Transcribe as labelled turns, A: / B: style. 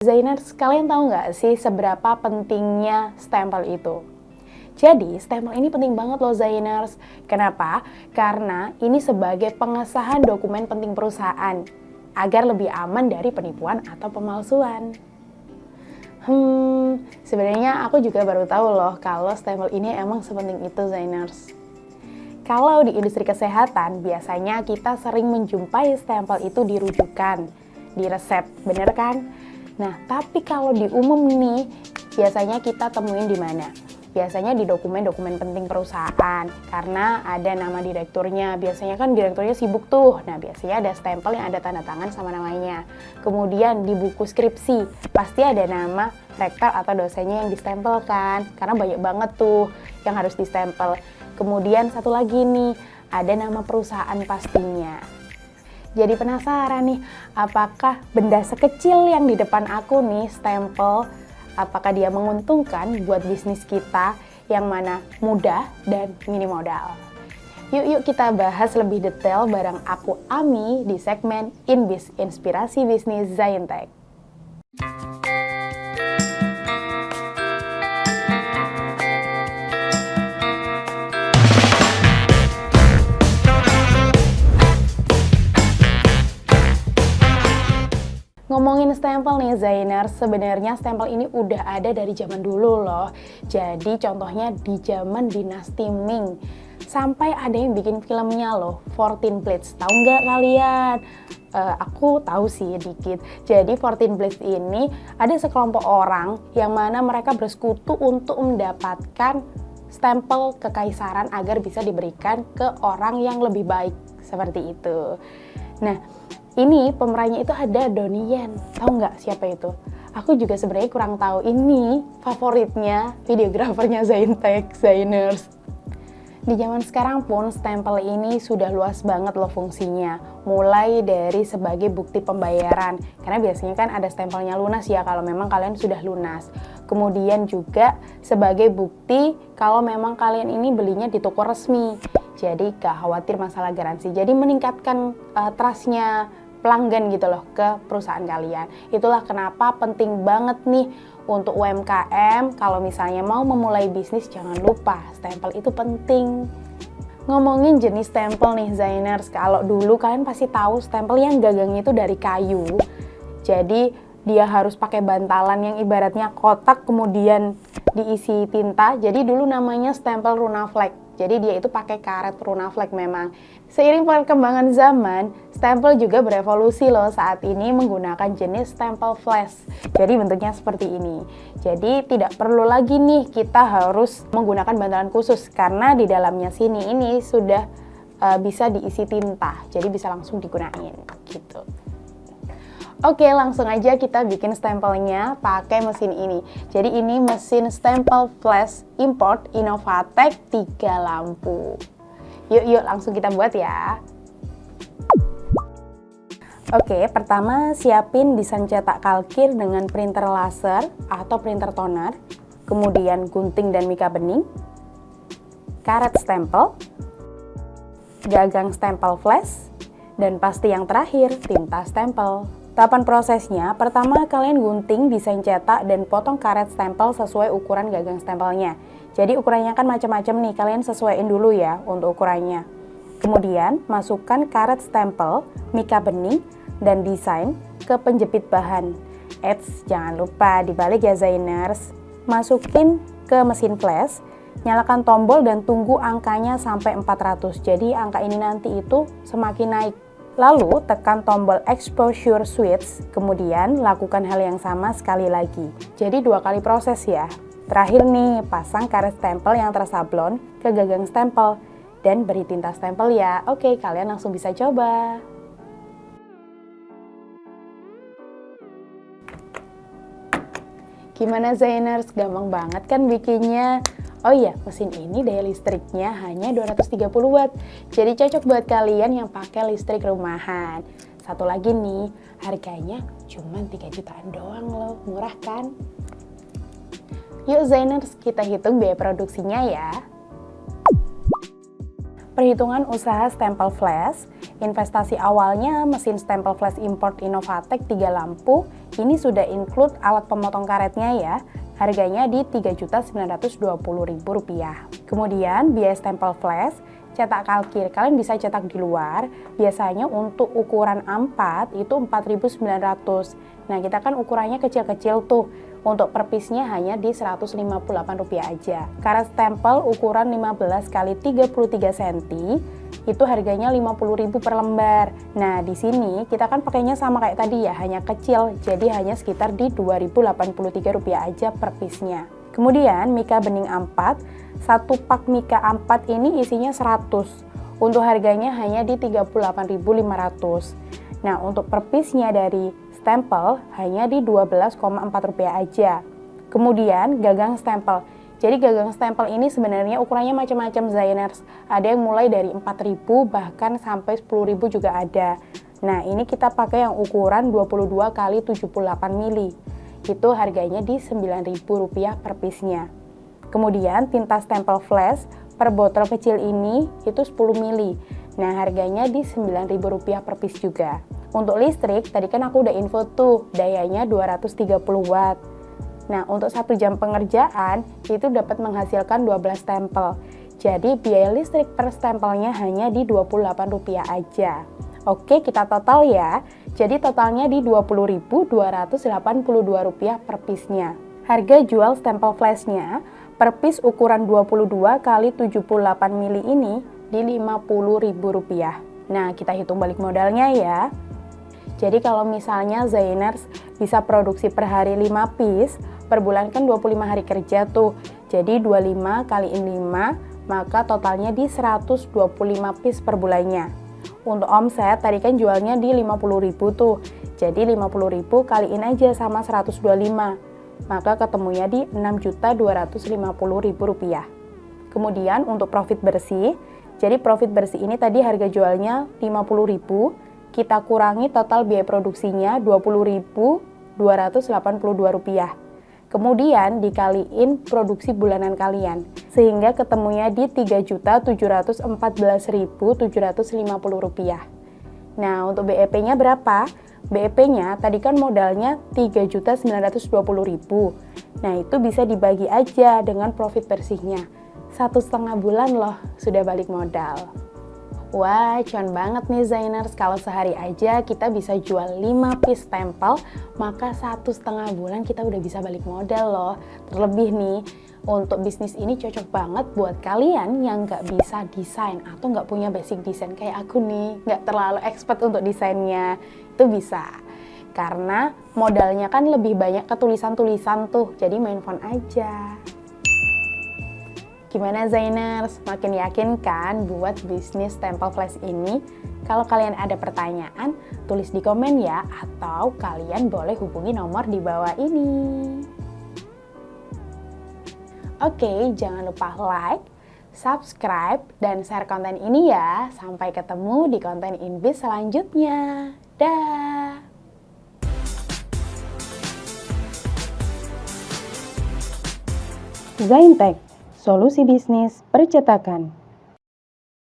A: Designers, kalian tahu nggak sih seberapa pentingnya stempel itu? Jadi, stempel ini penting banget loh Zainers. Kenapa? Karena ini sebagai pengesahan dokumen penting perusahaan agar lebih aman dari penipuan atau pemalsuan. Sebenarnya aku juga baru tahu loh kalau stempel ini emang sepenting itu Zainers. Kalau di industri kesehatan, biasanya kita sering menjumpai stempel itu di rujukan, di resep, bener kan? Nah, tapi kalau di umum nih, biasanya kita temuin di mana? Biasanya di dokumen-dokumen penting perusahaan, karena ada nama direkturnya. Biasanya kan direkturnya sibuk tuh. Nah, biasanya ada stempel yang ada tanda tangan sama namanya. Kemudian di buku skripsi, pasti ada nama rektor atau dosennya yang distempelkan, karena banyak banget tuh yang harus distempel. Kemudian satu lagi nih, ada nama perusahaan pastinya. Jadi penasaran nih, apakah benda sekecil yang di depan aku nih, stempel, apakah dia menguntungkan buat bisnis kita yang mana mudah dan minim modal? Yuk kita bahas lebih detail bareng aku Ami di segmen InBiz, Inspirasi Bisnis Zaintek. Ngomongin stempel nih Zainers, sebenarnya stempel ini udah ada dari zaman dulu loh. Jadi contohnya di zaman dinasti Ming. Sampai ada yang bikin filmnya loh, 14 Blades. Tahu nggak kalian? Aku tahu sih dikit. Jadi 14 Blades ini ada sekelompok orang yang mana mereka bersekutu untuk mendapatkan stempel kekaisaran agar bisa diberikan ke orang yang lebih baik. Seperti itu. Nah, ini pemerannya itu ada Donnie Yen. Tahu nggak siapa itu? Aku juga sebenarnya kurang tahu. Ini favoritnya videografernya Zaintek, Zainers. Di zaman sekarang pun stempel ini sudah luas banget loh fungsinya. Mulai dari sebagai bukti pembayaran. Karena biasanya kan ada stempelnya lunas ya kalau memang kalian sudah lunas. Kemudian juga sebagai bukti kalau memang kalian ini belinya di toko resmi. Jadi gak khawatir masalah garansi. Jadi meningkatkan trust-nya pelanggan gitu loh ke perusahaan kalian. Itulah kenapa penting banget nih untuk UMKM kalau misalnya mau memulai bisnis, jangan lupa stempel itu penting. Ngomongin jenis stempel nih Zainers, kalau dulu kalian pasti tahu stempel yang gagangnya itu dari kayu. Jadi dia harus pakai bantalan yang ibaratnya kotak kemudian diisi tinta. Jadi dulu namanya stempel Runaflex. Jadi dia itu pakai karet Runaflex memang. Seiring perkembangan zaman, stempel juga berevolusi loh saat ini menggunakan jenis stempel flash. Jadi bentuknya seperti ini. Jadi tidak perlu lagi nih kita harus menggunakan bantalan khusus karena di dalamnya sini ini sudah bisa diisi tinta. Jadi bisa langsung digunain gitu. Oke, langsung aja kita bikin stempelnya pakai mesin ini. Jadi ini mesin stempel flash import Innovatec 3 lampu. Yuk langsung kita buat ya. Oke, pertama siapin desain cetak kalkir dengan printer laser atau printer toner. Kemudian gunting dan mika bening, karet stempel, gagang stempel flash, dan pasti yang terakhir tinta stempel. Tahapan prosesnya, pertama kalian gunting desain cetak dan potong karet stempel sesuai ukuran gagang stempelnya. Jadi ukurannya kan macam-macam nih, kalian sesuaiin dulu ya untuk ukurannya. Kemudian masukkan karet stempel, mika bening, dan desain ke penjepit bahan. Jangan lupa dibalik ya Zainers. Masukin ke mesin flash, nyalakan tombol dan tunggu angkanya sampai 400. Jadi angka ini nanti itu semakin naik. Lalu tekan tombol exposure switch, kemudian lakukan hal yang sama sekali lagi. Jadi 2 kali proses ya. Terakhir nih, pasang karet stempel yang tersablon ke gagang stempel dan beri tinta stempel ya. Oke, kalian langsung bisa coba. Gimana Zainers? Gampang banget kan bikinnya? Oh iya, mesin ini daya listriknya hanya 230 watt. Jadi cocok buat kalian yang pakai listrik rumahan. Satu lagi nih, harganya cuma 3 jutaan doang loh. Murah kan? Yuk Zainers, kita hitung biaya produksinya ya. Perhitungan usaha stempel flash, investasi awalnya mesin stempel flash import Innovatek 3 lampu, ini sudah include alat pemotong karetnya ya, harganya di Rp3.920.000. Kemudian biaya stempel flash, cetak kalkir, kalian bisa cetak di luar, biasanya untuk ukuran A4 itu 4.900. Nah kita kan ukurannya kecil-kecil tuh, untuk per piece-nya hanya di Rp158 aja. Karet stempel ukuran 15 x 33 cm itu harganya Rp50.000 per lembar. Nah di sini kita kan pakainya sama kayak tadi ya, hanya kecil, jadi hanya sekitar di Rp2.083 aja per piece-nya. Kemudian mika bening A4, satu pak mika A4 ini isinya 100. Untuk harganya hanya di Rp38.500. Nah, untuk per piece-nya dari stempel hanya di Rp12,4 aja. Kemudian gagang stempel. Jadi gagang stempel ini sebenarnya ukurannya macam-macam Zainers. Ada yang mulai dari 4.000 bahkan sampai 10.000 juga ada. Nah, ini kita pakai yang ukuran 22 x 78 mili. Itu harganya di Rp9.000 per piece-nya. Kemudian tinta stempel flash per botol kecil ini itu 10 mili. Nah, harganya di Rp9.000 per piece juga. Untuk listrik, tadi kan aku udah info tuh, dayanya 230 watt. Nah, untuk 1 jam pengerjaan, itu dapat menghasilkan 12 stempel. Jadi, biaya listrik per stempelnya hanya di Rp28 aja. Oke, kita total ya. Jadi, totalnya di Rp20.282 per piece-nya. Harga jual stempel flash-nya, per piece ukuran 22 x 78 mili ini di Rp50.000. Nah, kita hitung balik modalnya ya. Jadi kalau misalnya Zainers bisa produksi per hari 5 piece, per bulan kan 25 hari kerja tuh. Jadi 25 kaliin 5, maka totalnya di 125 piece per bulannya. Untuk omset tadi kan jualnya di 50.000 tuh. Jadi 50.000 kaliin aja sama 125. Maka ketemunya di Rp6.250.000. Kemudian untuk profit bersih, jadi profit bersih ini tadi harga jualnya 50.000, kita kurangi total biaya produksinya Rp20.282. Kemudian dikaliin produksi bulanan kalian, sehingga ketemunya di Rp3.714.750. Nah, untuk BEP-nya berapa? BEP-nya tadi kan modalnya Rp3.920.000. Nah, itu bisa dibagi aja dengan profit bersihnya. 1,5 bulan loh sudah balik modal. Wah, cuan banget nih Zainers, kalau sehari aja kita bisa jual 5 piece stempel, maka 1,5 bulan kita udah bisa balik modal loh. Terlebih nih, untuk bisnis ini cocok banget buat kalian yang nggak bisa desain atau nggak punya basic desain kayak aku nih, nggak terlalu expert untuk desainnya, itu bisa. Karena modalnya kan lebih banyak ke tulisan-tulisan tuh, jadi main font aja. Gimana Zainers? Makin yakin kan buat bisnis stempel flash ini? Kalau kalian ada pertanyaan, tulis di komen ya, atau kalian boleh hubungi nomor di bawah ini. Oke, jangan lupa like, subscribe, dan share konten ini ya. Sampai ketemu di konten Invis selanjutnya. Dah! Zaintek, solusi bisnis percetakan.